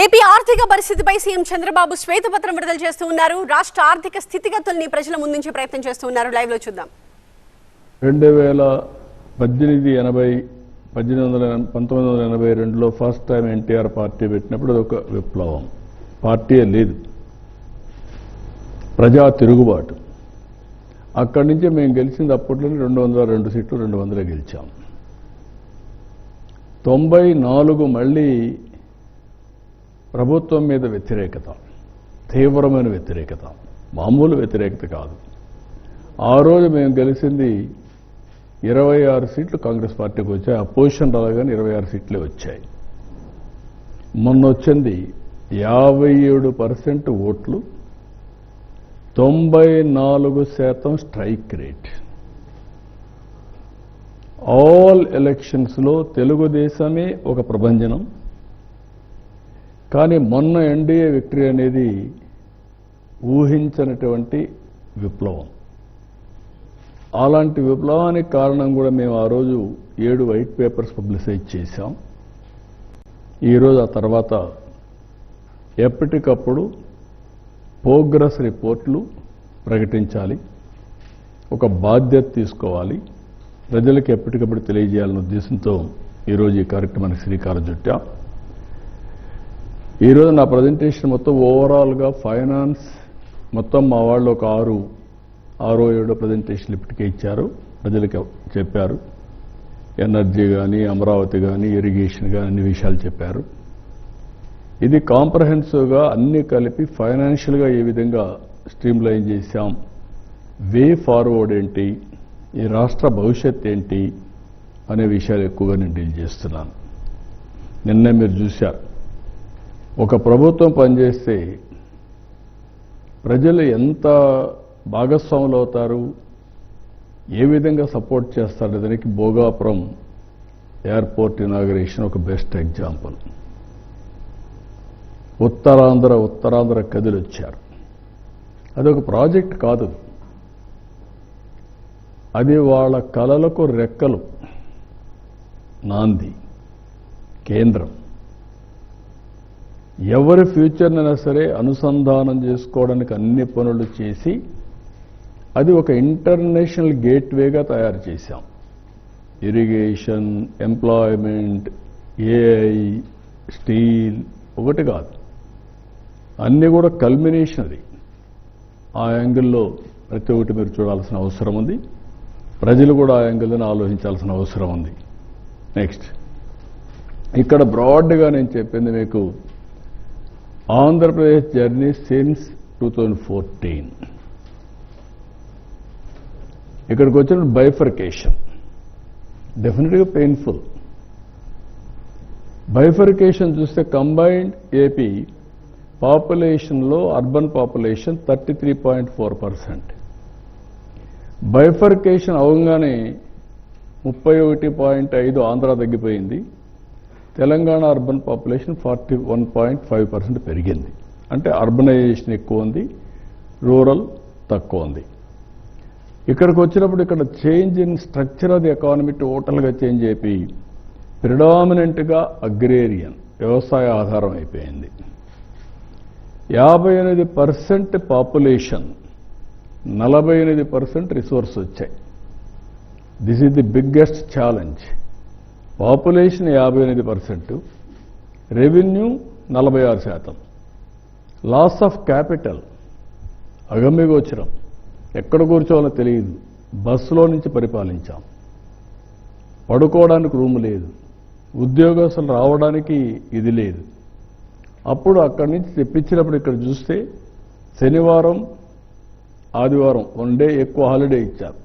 AP ఆర్థిక పరిస్థితిపై CM Chandrababu శ్వేతపత్రం విడుదల చేస్తూ ఉన్నారు. రాష్ట్ర ఆర్థిక స్థితిగతుల్ని ప్రజల ముందుంచే ప్రయత్నం చేస్తూ ఉన్నారు. లైవ్ లో చూద్దాం. 1982లో ఫస్ట్ టైం ఎన్టీఆర్ పార్టీ పెట్టినప్పుడు అది ఒక విప్లవం. పార్టీయే లేదు, ప్రజా తిరుగుబాటు. అక్కడి నుంచే మేము గెలిచింది అప్పట్లోనే 202 సీట్లు 200 గెలిచాం. 94 మళ్ళీ ప్రభుత్వం మీద వ్యతిరేకత, తీవ్రమైన వ్యతిరేకత, మామూలు వ్యతిరేకత కాదు. ఆ రోజు మేము గెలిచింది 26 సీట్లు కాంగ్రెస్ పార్టీకి వచ్చాయి. అపోజిషన్ రాగానే 26 సీట్లే వచ్చాయి. మొన్న వచ్చింది 57% ఓట్లు, 94% స్ట్రైక్ రేట్. ఆల్ ఎలక్షన్స్లో తెలుగుదేశమే ఒక ప్రభంజనం. కానీ మొన్న ఎన్డీఏ విక్టరీ అనేది ఊహించనటువంటి విప్లవం. అలాంటి విప్లవానికి కారణం కూడా మేము ఆ రోజు 7 వైట్ పేపర్స్ పబ్లిసైజ్ చేశాం. ఈరోజు ఆ తర్వాత ఎప్పటికప్పుడు ప్రోగ్రెస్ రిపోర్ట్లు ప్రకటించాలి, ఒక బాధ్యత తీసుకోవాలి, ప్రజలకు ఎప్పటికప్పుడు తెలియజేయాలనే ఉద్దేశంతో ఈరోజు ఈ కార్యక్రమానికి శ్రీకారం చుట్టాం. ఈరోజు నా ప్రజెంటేషన్ మొత్తం ఓవరాల్గా ఫైనాన్స్ మొత్తం మా వాళ్ళు ఒక 6-7 ప్రజెంటేషన్లు ఇప్పటికే ఇచ్చారు, ప్రజలకు చెప్పారు. ఎనర్జీ కానీ, అమరావతి కానీ, ఇరిగేషన్ కానీ అన్ని విషయాలు చెప్పారు. ఇది కాంప్రహెన్సివ్గా అన్ని కలిపి ఫైనాన్షియల్గా ఏ విధంగా స్ట్రీమ్లైన్ చేశాం, వే ఫార్వర్డ్ ఏంటి, ఈ రాష్ట్ర భవిష్యత్ ఏంటి అనే విషయాలు ఎక్కువగా నేను డీల్ చేస్తున్నాను. నిన్నే మీరు చూశారు, ఒక ప్రభుత్వం పనిచేస్తే ప్రజలు ఎంత భాగస్వాములు అవుతారు, ఏ విధంగా సపోర్ట్ చేస్తారు. దానికి భోగాపురం ఎయిర్పోర్ట్ ఇనాగరేషన్ ఒక బెస్ట్ ఎగ్జాంపుల్. ఉత్తరాంధ్ర కదిలి వచ్చారు. అదొక ప్రాజెక్ట్ కాదు, అది వాళ్ళ కలలకు రెక్కలు, నాంది, కేంద్రం. ఎవరి ఫ్యూచర్నైనా సరే అనుసంధానం చేసుకోవడానికి అన్ని పనులు చేసి అది ఒక ఇంటర్నేషనల్ గేట్వేగా తయారు చేశాం. ఇరిగేషన్, ఎంప్లాయ్మెంట్, ఏఐ, స్టీల్ ఒకటి కాదు, అన్నీ కూడా కల్మినేషనరీ. ఆ యాంగిల్లో ప్రతి ఒక్కటి మీరు చూడాల్సిన అవసరం ఉంది. ప్రజలు కూడా ఆ యాంగిల్ని ఆలోచించాల్సిన అవసరం ఉంది. నెక్స్ట్, ఇక్కడ బ్రాడ్గా నేను చెప్పింది మీకు ఆంధ్రప్రదేశ్ జర్నీ సిన్స్ 2014. ఇక్కడికి వచ్చిన బైఫర్కేషన్ డెఫినెట్గా పెయిన్ఫుల్. బైఫర్కేషన్ చూస్తే కంబైన్డ్ ఏపీ పాపులేషన్లో అర్బన్ పాపులేషన్ 33.4%. బైఫర్కేషన్ అవగానే 31.5 ఆంధ్ర తగ్గిపోయింది. తెలంగాణ అర్బన్ పాపులేషన్ 41.5% పెరిగింది. అంటే అర్బనైజేషన్ ఎక్కువ ఉంది, రూరల్ తక్కువ ఉంది. ఇక్కడికి వచ్చినప్పుడు ఇక్కడ change in structure of the economy టోటల్గా చేంజ్ అయిపోయి ప్రిడామినెంట్గా అగ్రేరియన్, వ్యవసాయ ఆధారం అయిపోయింది. 58% పాపులేషన్, 48% రిసోర్స్ వచ్చాయి. This is the biggest challenge. Population 58%, revenue 46%. Loss of capital అగమ్యగోచరం, ఎక్కడ కూర్చోవాలో తెలియదు. బస్సులో నుంచి పరిపాలించాం. పడుకోవడానికి రూమ్ లేదు, ఉద్యోగస్తులు రావడానికి ఇది లేదు. అప్పుడు అక్కడి నుంచి తెప్పించినప్పుడు ఇక్కడ చూస్తే శనివారం ఆదివారం 1 డే ఎక్కువ హాలిడే ఇచ్చారు,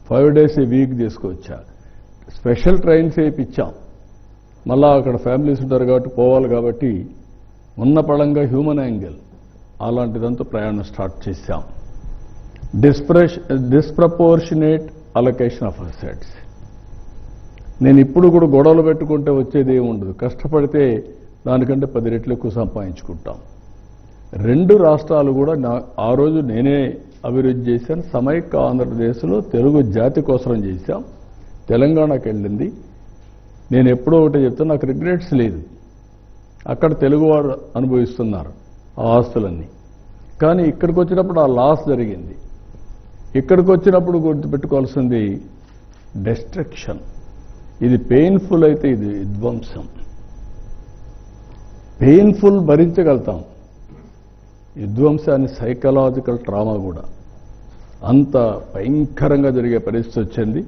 5 days ఏ వీక్ తీసుకొచ్చారు. స్పెషల్ ట్రైన్స్ వేయించాం. మళ్ళా అక్కడ ఫ్యామిలీస్ ఉంటారు కాబట్టి పోవాలి కాబట్టి ఉన్న పళంగా హ్యూమన్ యాంగిల్ అలాంటిదంతా ప్రయాణం స్టార్ట్ చేశాం. Disproportionate allocation of assets. నేను ఇప్పుడు కూడా గొడవలు పెట్టుకుంటే వచ్చేది ఏమి ఉండదు, కష్టపడితే దానికంటే 10 రెట్లు ఎక్కువ సంపాదించుకుంటాం. 2 రాష్ట్రాలు కూడా ఆ రోజు నేనే అభివృద్ధి చేశాను. సమైక్య ఆంధ్రప్రదేశ్లో తెలుగు జాతి కోసం చేశాం. తెలంగాణకు వెళ్ళింది. నేను ఎప్పుడో ఒకటి చెప్తాను, నాకు రిగ్రెట్స్ లేదు. అక్కడ తెలుగువారు అనుభవిస్తున్నారు ఆ ఆస్తులన్నీ. కానీ ఇక్కడికి వచ్చినప్పుడు ఆ లాస్ జరిగింది. ఇక్కడికి వచ్చినప్పుడు గుర్తుపెట్టుకోవాల్సింది డెస్ట్రక్షన్. ఇది పెయిన్ఫుల్ అయితే ఇది విధ్వంసం. పెయిన్ఫుల్ భరించగలుగుతాం, విధ్వంసాన్ని సైకలాజికల్ ట్రామా కూడా అంత భయంకరంగా జరిగే పరిస్థితి వచ్చింది.